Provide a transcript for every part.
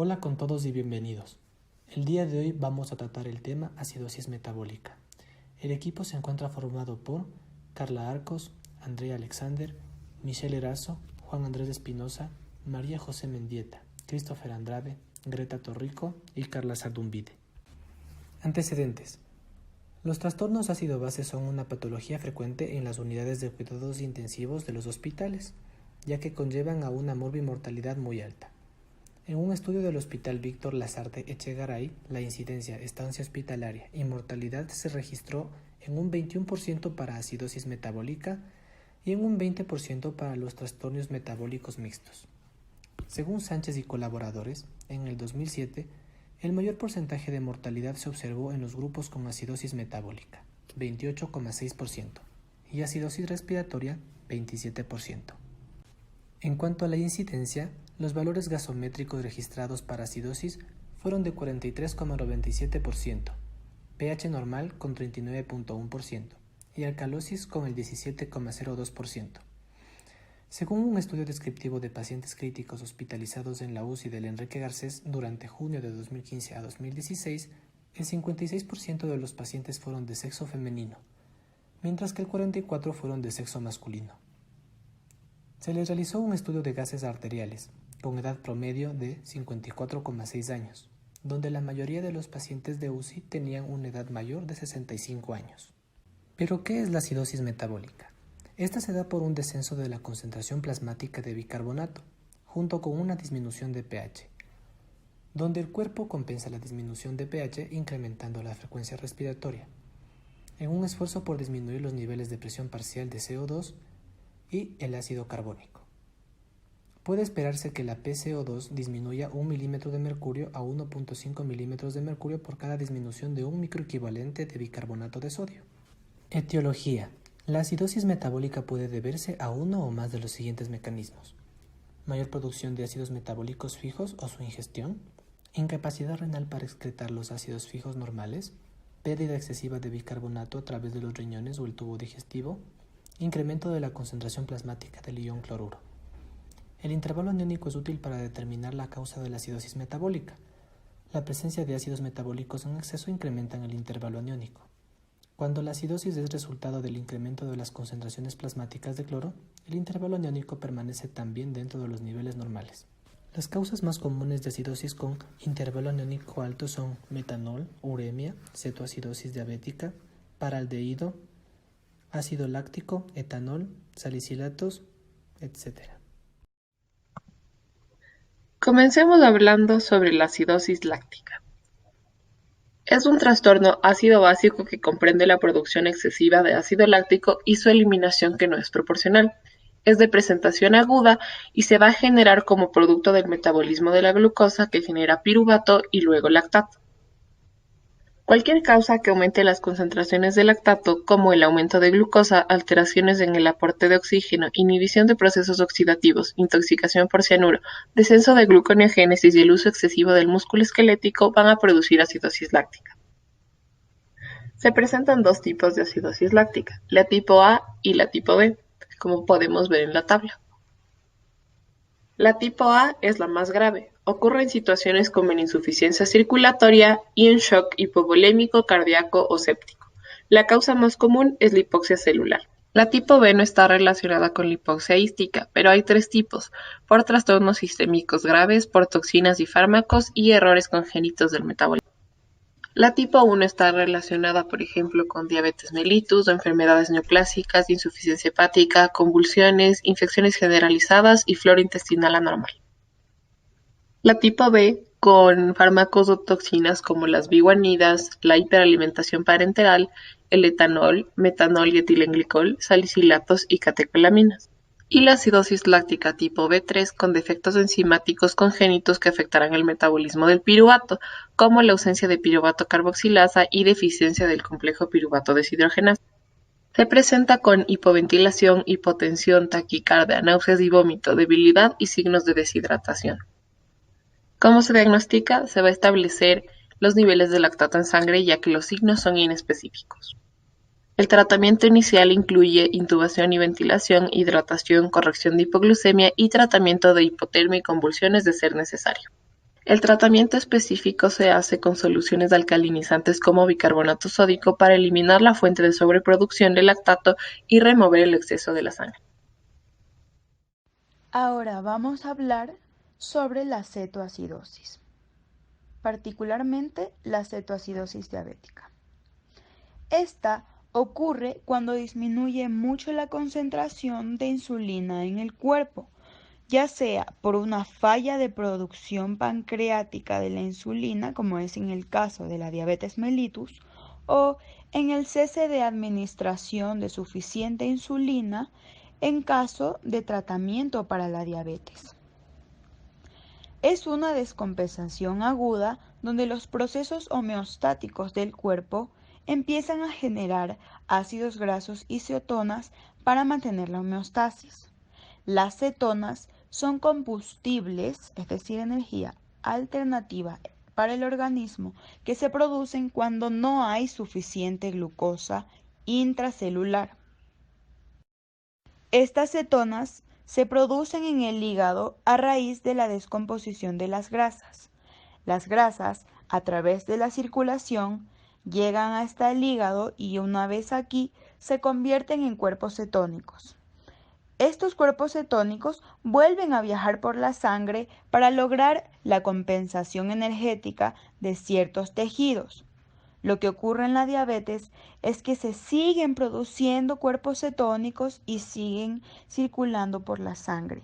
Hola con todos y bienvenidos. El día de hoy vamos a tratar el tema acidosis metabólica. El equipo se encuentra formado por Carla Arcos, Andrea Alexander, Michelle Erazo, Juan Andrés Espinosa, María José Mendieta, Christopher Andrade, Greta Torrico y Carla Sardumbide. Antecedentes. Los trastornos ácido-base son una patología frecuente en las unidades de cuidados intensivos de los hospitales, ya que conllevan a una morbimortalidad muy alta. En un estudio del Hospital Víctor Lasarte Echegaray, la incidencia, estancia hospitalaria y mortalidad se registró en un 21% para acidosis metabólica y en un 20% para los trastornos metabólicos mixtos. Según Sánchez y colaboradores, en el 2007, el mayor porcentaje de mortalidad se observó en los grupos con acidosis metabólica, 28,6%, y acidosis respiratoria, 27%. En cuanto a la incidencia, los valores gasométricos registrados para acidosis fueron de 43,97%, pH normal con 39,1% y alcalosis con el 17,02%. Según un estudio descriptivo de pacientes críticos hospitalizados en la UCI del Enrique Garcés durante junio de 2015 a 2016, el 56% de los pacientes fueron de sexo femenino, mientras que el 44% fueron de sexo masculino. Se les realizó un estudio de gases arteriales, con edad promedio de 54,6 años, donde la mayoría de los pacientes de UCI tenían una edad mayor de 65 años. ¿Pero qué es la acidosis metabólica? Esta se da por un descenso de la concentración plasmática de bicarbonato, junto con una disminución de pH, donde el cuerpo compensa la disminución de pH incrementando la frecuencia respiratoria, en un esfuerzo por disminuir los niveles de presión parcial de CO2 y el ácido carbónico. Puede esperarse que la PCO2 disminuya 1 milímetro de mercurio a 1,5 milímetros de mercurio por cada disminución de un microequivalente de bicarbonato de sodio. Etiología. La acidosis metabólica puede deberse a uno o más de los siguientes mecanismos: mayor producción de ácidos metabólicos fijos o su ingestión, incapacidad renal para excretar los ácidos fijos normales, pérdida excesiva de bicarbonato a través de los riñones o el tubo digestivo, incremento de la concentración plasmática del ion cloruro. El intervalo aniónico es útil para determinar la causa de la acidosis metabólica. La presencia de ácidos metabólicos en exceso incrementa el intervalo aniónico. Cuando la acidosis es resultado del incremento de las concentraciones plasmáticas de cloro, el intervalo aniónico permanece también dentro de los niveles normales. Las causas más comunes de acidosis con intervalo aniónico alto son metanol, uremia, cetoacidosis diabética, paraldehído, ácido láctico, etanol, salicilatos, etc. Comencemos hablando sobre la acidosis láctica. Es un trastorno ácido-básico que comprende la producción excesiva de ácido láctico y su eliminación que no es proporcional. Es de presentación aguda y se va a generar como producto del metabolismo de la glucosa que genera piruvato y luego lactato. Cualquier causa que aumente las concentraciones de lactato, como el aumento de glucosa, alteraciones en el aporte de oxígeno, inhibición de procesos oxidativos, intoxicación por cianuro, descenso de gluconeogénesis y el uso excesivo del músculo esquelético van a producir acidosis láctica. Se presentan dos tipos de acidosis láctica, la tipo A y la tipo B, como podemos ver en la tabla. La tipo A es la más grave. Ocurre en situaciones como en insuficiencia circulatoria y en shock hipovolémico cardíaco o séptico. La causa más común es la hipoxia celular. La tipo B no está relacionada con la hipoxia ística, pero hay tres tipos: por trastornos sistémicos graves, por toxinas y fármacos y errores congénitos del metabolismo. La tipo 1 está relacionada, por ejemplo, con diabetes mellitus, enfermedades neoplásicas, insuficiencia hepática, convulsiones, infecciones generalizadas y flora intestinal anormal. La tipo B, con fármacos o toxinas como las biguanidas, la hiperalimentación parenteral, el etanol, metanol y etilenglicol, salicilatos y catecolaminas. Y la acidosis láctica tipo B3 con defectos enzimáticos congénitos que afectarán el metabolismo del piruvato, como la ausencia de piruvato carboxilasa y deficiencia del complejo piruvato deshidrogenasa. Se presenta con hipoventilación, hipotensión, taquicardia, náuseas y vómito, debilidad y signos de deshidratación. ¿Cómo se diagnostica? Se va a establecer los niveles de lactato en sangre, ya que los signos son inespecíficos. El tratamiento inicial incluye intubación y ventilación, hidratación, corrección de hipoglucemia y tratamiento de hipotermia y convulsiones de ser necesario. El tratamiento específico se hace con soluciones alcalinizantes como bicarbonato sódico para eliminar la fuente de sobreproducción de lactato y remover el exceso de la sangre. Ahora vamos a hablar sobre la cetoacidosis, particularmente la cetoacidosis diabética. Esta ocurre cuando disminuye mucho la concentración de insulina en el cuerpo, ya sea por una falla de producción pancreática de la insulina, como es en el caso de la diabetes mellitus, o en el cese de administración de suficiente insulina en caso de tratamiento para la diabetes. Es una descompensación aguda donde los procesos homeostáticos del cuerpo empiezan a generar ácidos grasos y cetonas para mantener la homeostasis. Las cetonas son combustibles, es decir, energía alternativa para el organismo que se producen cuando no hay suficiente glucosa intracelular. Estas cetonas se producen en el hígado a raíz de la descomposición de las grasas. Las grasas, a través de la circulación, llegan hasta el hígado y una vez aquí se convierten en cuerpos cetónicos. Estos cuerpos cetónicos vuelven a viajar por la sangre para lograr la compensación energética de ciertos tejidos. Lo que ocurre en la diabetes es que se siguen produciendo cuerpos cetónicos y siguen circulando por la sangre.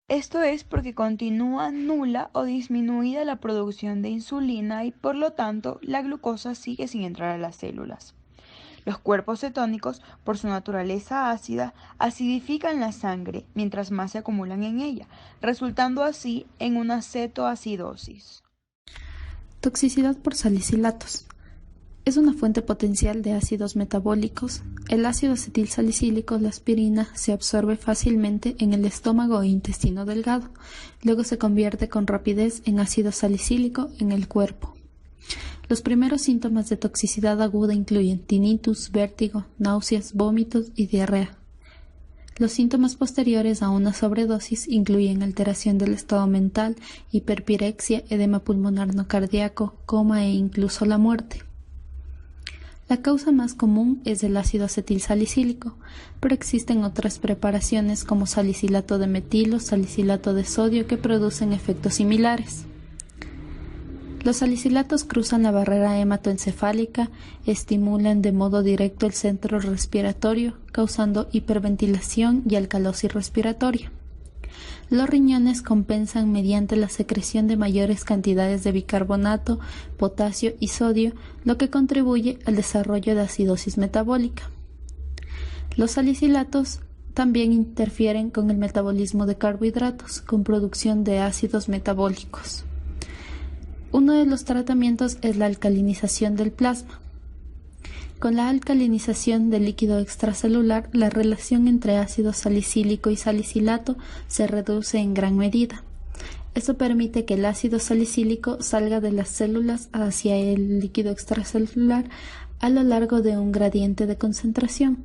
Esto es porque continúa nula o disminuida la producción de insulina y por lo tanto la glucosa sigue sin entrar a las células. Los cuerpos cetónicos, por su naturaleza ácida, acidifican la sangre mientras más se acumulan en ella, resultando así en una cetoacidosis. Toxicidad por salicilatos. Es una fuente potencial de ácidos metabólicos. El ácido acetilsalicílico, la aspirina, se absorbe fácilmente en el estómago e intestino delgado. Luego se convierte con rapidez en ácido salicílico en el cuerpo. Los primeros síntomas de toxicidad aguda incluyen tinnitus, vértigo, náuseas, vómitos y diarrea. Los síntomas posteriores a una sobredosis incluyen alteración del estado mental, hiperpirexia, edema pulmonar no cardíaco, coma e incluso la muerte. La causa más común es el ácido acetilsalicílico, pero existen otras preparaciones como salicilato de metilo, salicilato de sodio que producen efectos similares. Los salicilatos cruzan la barrera hematoencefálica, estimulan de modo directo el centro respiratorio, causando hiperventilación y alcalosis respiratoria. Los riñones compensan mediante la secreción de mayores cantidades de bicarbonato, potasio y sodio, lo que contribuye al desarrollo de acidosis metabólica. Los salicilatos también interfieren con el metabolismo de carbohidratos, con producción de ácidos metabólicos. Uno de los tratamientos es la alcalinización del plasma. Con la alcalinización del líquido extracelular, la relación entre ácido salicílico y salicilato se reduce en gran medida. Esto permite que el ácido salicílico salga de las células hacia el líquido extracelular a lo largo de un gradiente de concentración.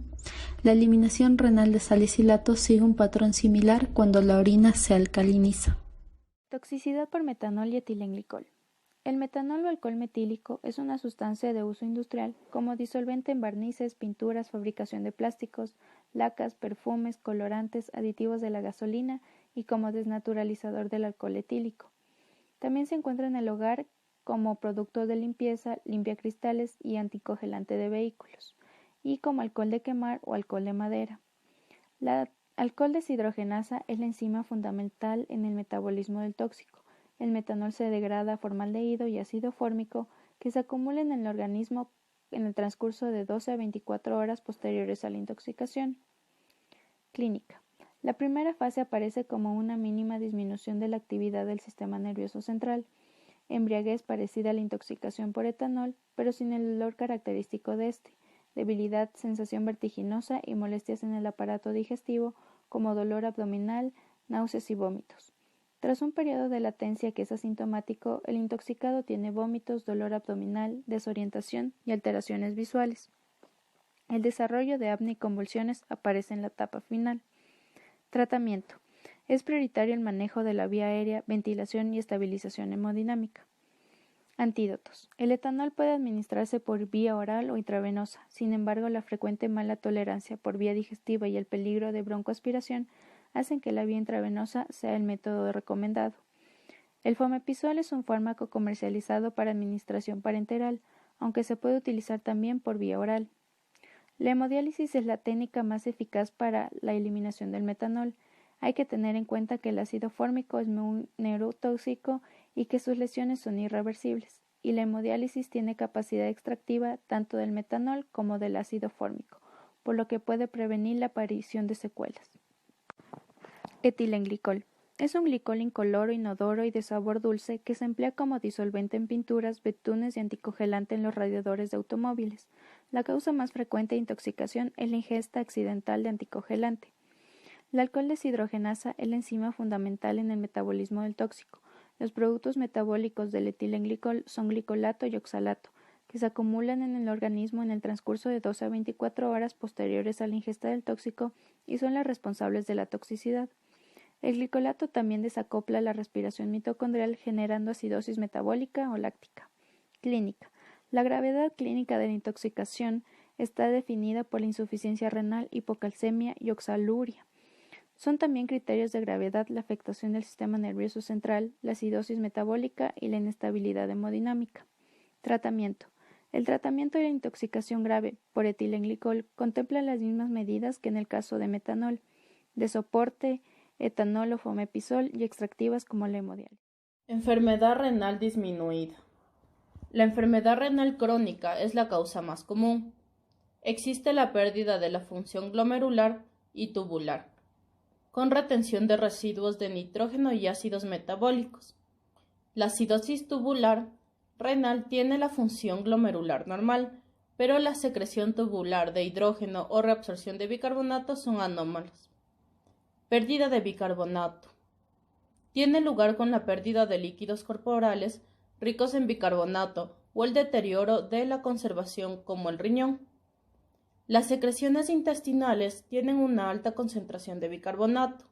La eliminación renal de salicilato sigue un patrón similar cuando la orina se alcaliniza. Toxicidad por metanol y etilenglicol. El metanol o alcohol metílico es una sustancia de uso industrial como disolvente en barnices, pinturas, fabricación de plásticos, lacas, perfumes, colorantes, aditivos de la gasolina y como desnaturalizador del alcohol etílico. También se encuentra en el hogar como producto de limpieza, limpiacristales y anticongelante de vehículos, y como alcohol de quemar o alcohol de madera. La alcohol deshidrogenasa es la enzima fundamental en el metabolismo del tóxico. El metanol se degrada a formaldehído y ácido fórmico que se acumulan en el organismo en el transcurso de 12 a 24 horas posteriores a la intoxicación. Clínica. La primera fase aparece como una mínima disminución de la actividad del sistema nervioso central, embriaguez parecida a la intoxicación por etanol, pero sin el olor característico de este, debilidad, sensación vertiginosa y molestias en el aparato digestivo como dolor abdominal, náuseas y vómitos. Tras un periodo de latencia que es asintomático, el intoxicado tiene vómitos, dolor abdominal, desorientación y alteraciones visuales. El desarrollo de apnea y convulsiones aparece en la etapa final. Tratamiento. Es prioritario el manejo de la vía aérea, ventilación y estabilización hemodinámica. Antídotos. El etanol puede administrarse por vía oral o intravenosa. Sin embargo, la frecuente mala tolerancia por vía digestiva y el peligro de broncoaspiración hacen que la vía intravenosa sea el método recomendado. El Fomepizol es un fármaco comercializado para administración parenteral, aunque se puede utilizar también por vía oral. La hemodiálisis es la técnica más eficaz para la eliminación del metanol. Hay que tener en cuenta que el ácido fórmico es muy neurotóxico y que sus lesiones son irreversibles, y la hemodiálisis tiene capacidad extractiva tanto del metanol como del ácido fórmico, por lo que puede prevenir la aparición de secuelas. Etilenglicol. Es un glicol incoloro, inodoro y de sabor dulce que se emplea como disolvente en pinturas, betunes y anticongelante en los radiadores de automóviles. La causa más frecuente de intoxicación es la ingesta accidental de anticongelante. La alcohol deshidrogenasa es la enzima fundamental en el metabolismo del tóxico. Los productos metabólicos del etilenglicol son glicolato y oxalato, que se acumulan en el organismo en el transcurso de 12 a 24 horas posteriores a la ingesta del tóxico y son las responsables de la toxicidad. El glicolato también desacopla la respiración mitocondrial generando acidosis metabólica o láctica. Clínica. La gravedad clínica de la intoxicación está definida por la insuficiencia renal, hipocalcemia y oxaluria. Son también criterios de gravedad la afectación del sistema nervioso central, la acidosis metabólica y la inestabilidad hemodinámica. Tratamiento. El tratamiento de la intoxicación grave por etilenglicol contempla las mismas medidas que en el caso de metanol, de soporte, etanol o fomepizol y extractivas como la hemodiálisis. Enfermedad renal disminuida. La enfermedad renal crónica es la causa más común. Existe la pérdida de la función glomerular y tubular, con retención de residuos de nitrógeno y ácidos metabólicos. La acidosis tubular renal tiene la función glomerular normal, pero la secreción tubular de hidrógeno o reabsorción de bicarbonato son anómalos. Pérdida de bicarbonato. Tiene lugar con la pérdida de líquidos corporales ricos en bicarbonato o el deterioro de la conservación como el riñón. Las secreciones intestinales tienen una alta concentración de bicarbonato.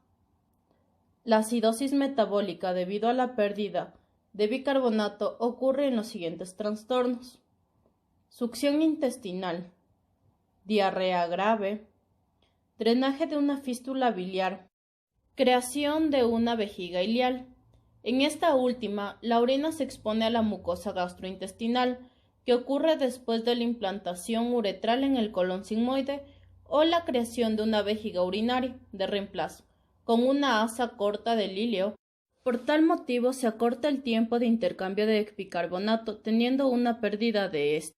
La acidosis metabólica debido a la pérdida de bicarbonato ocurre en los siguientes trastornos: succión intestinal, diarrea grave, drenaje de una fístula biliar, creación de una vejiga ileal. En esta última, la orina se expone a la mucosa gastrointestinal, que ocurre después de la implantación uretral en el colon sigmoide o la creación de una vejiga urinaria de reemplazo, con una asa corta del íleo. Por tal motivo se acorta el tiempo de intercambio de bicarbonato, teniendo una pérdida de este.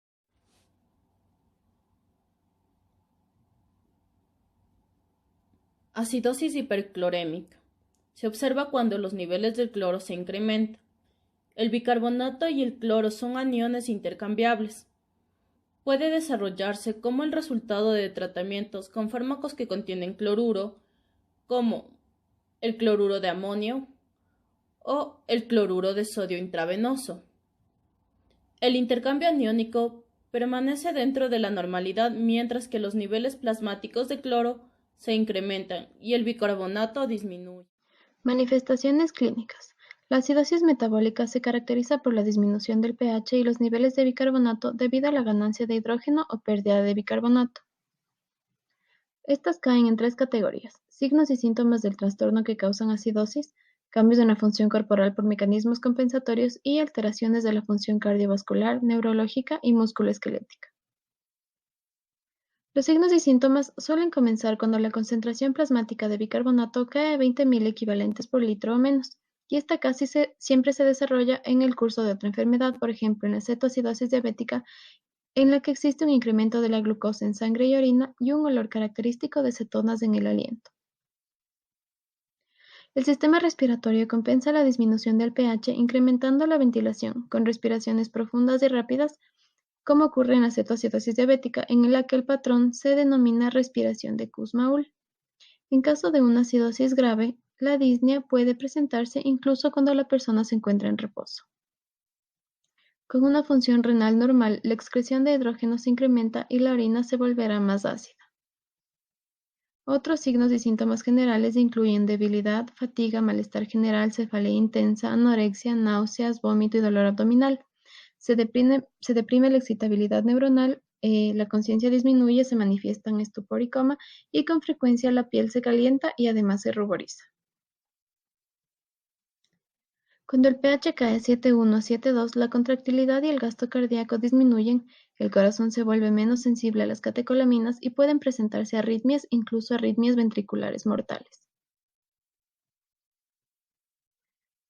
Acidosis hiperclorémica. Se observa cuando los niveles del cloro se incrementan. El bicarbonato y el cloro son aniones intercambiables. Puede desarrollarse como el resultado de tratamientos con fármacos que contienen cloruro, como el cloruro de amonio o el cloruro de sodio intravenoso. El intercambio aniónico permanece dentro de la normalidad mientras que los niveles plasmáticos de cloro se incrementan y el bicarbonato disminuye. Manifestaciones clínicas. La acidosis metabólica se caracteriza por la disminución del pH y los niveles de bicarbonato debido a la ganancia de hidrógeno o pérdida de bicarbonato. Estas caen en 3 categorías: signos y síntomas del trastorno que causan acidosis, cambios en la función corporal por mecanismos compensatorios y alteraciones de la función cardiovascular, neurológica y musculoesquelética. Los signos y síntomas suelen comenzar cuando la concentración plasmática de bicarbonato cae a 20.000 equivalentes por litro o menos, y esta casi siempre se desarrolla en el curso de otra enfermedad, por ejemplo en la cetoacidosis diabética, en la que existe un incremento de la glucosa en sangre y orina y un olor característico de cetonas en el aliento. El sistema respiratorio compensa la disminución del pH incrementando la ventilación, con respiraciones profundas y rápidas, como ocurre en la cetoacidosis diabética, en la que el patrón se denomina respiración de Kussmaul. En caso de una acidosis grave, la disnea puede presentarse incluso cuando la persona se encuentra en reposo. Con una función renal normal, la excreción de hidrógeno se incrementa y la orina se volverá más ácida. Otros signos y síntomas generales incluyen debilidad, fatiga, malestar general, cefalea intensa, anorexia, náuseas, vómito y dolor abdominal. Se deprime la excitabilidad neuronal, la conciencia disminuye, se manifiestan estupor y coma, y con frecuencia la piel se calienta y además se ruboriza. Cuando el pH cae 7,1 a 7,2, la contractilidad y el gasto cardíaco disminuyen, el corazón se vuelve menos sensible a las catecolaminas y pueden presentarse arritmias, incluso arritmias ventriculares mortales.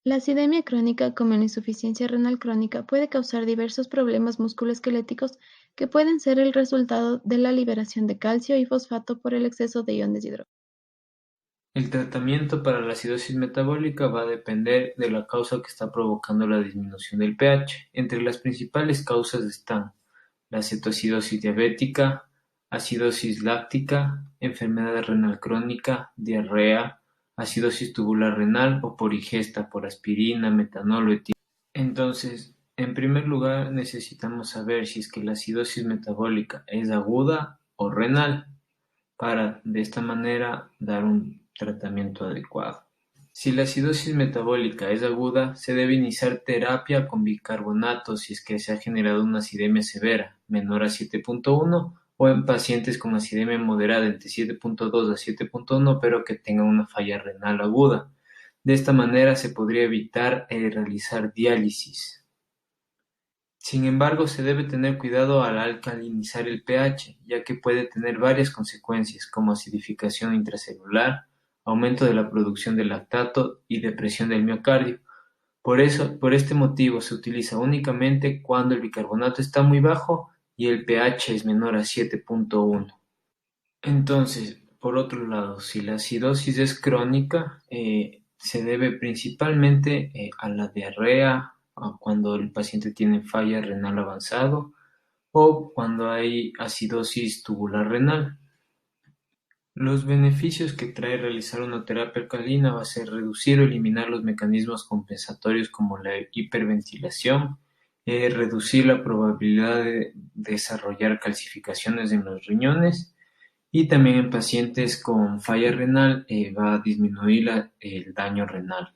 La acidemia crónica, como la insuficiencia renal crónica, puede causar diversos problemas musculoesqueléticos que pueden ser el resultado de la liberación de calcio y fosfato por el exceso de iones de hidrógeno. El tratamiento para la acidosis metabólica va a depender de la causa que está provocando la disminución del pH. Entre las principales causas están la cetoacidosis diabética, acidosis láctica, enfermedad renal crónica, diarrea, acidosis tubular renal o por ingesta por aspirina, metanol o etileno. Entonces, en primer lugar, necesitamos saber si es que la acidosis metabólica es aguda o renal, para de esta manera dar un tratamiento adecuado. Si la acidosis metabólica es aguda, se debe iniciar terapia con bicarbonato si es que se ha generado una acidemia severa, menor a 7,1, o en pacientes con acidemia moderada entre 7,2 a 7,1, pero que tengan una falla renal aguda. De esta manera se podría evitar realizar diálisis. Sin embargo, se debe tener cuidado al alcalinizar el pH, ya que puede tener varias consecuencias, como acidificación intracelular, aumento de la producción de lactato y depresión del miocardio. Por este motivo, se utiliza únicamente cuando el bicarbonato está muy bajo y el pH es menor a 7,1. Entonces, por otro lado, si la acidosis es crónica, se debe principalmente a la diarrea, cuando el paciente tiene falla renal avanzado o cuando hay acidosis tubular renal. Los beneficios que trae realizar una terapia alcalina va a ser reducir o eliminar los mecanismos compensatorios como la hiperventilación, reducir la probabilidad de desarrollar calcificaciones en los riñones y también en pacientes con falla renal va a disminuir el daño renal.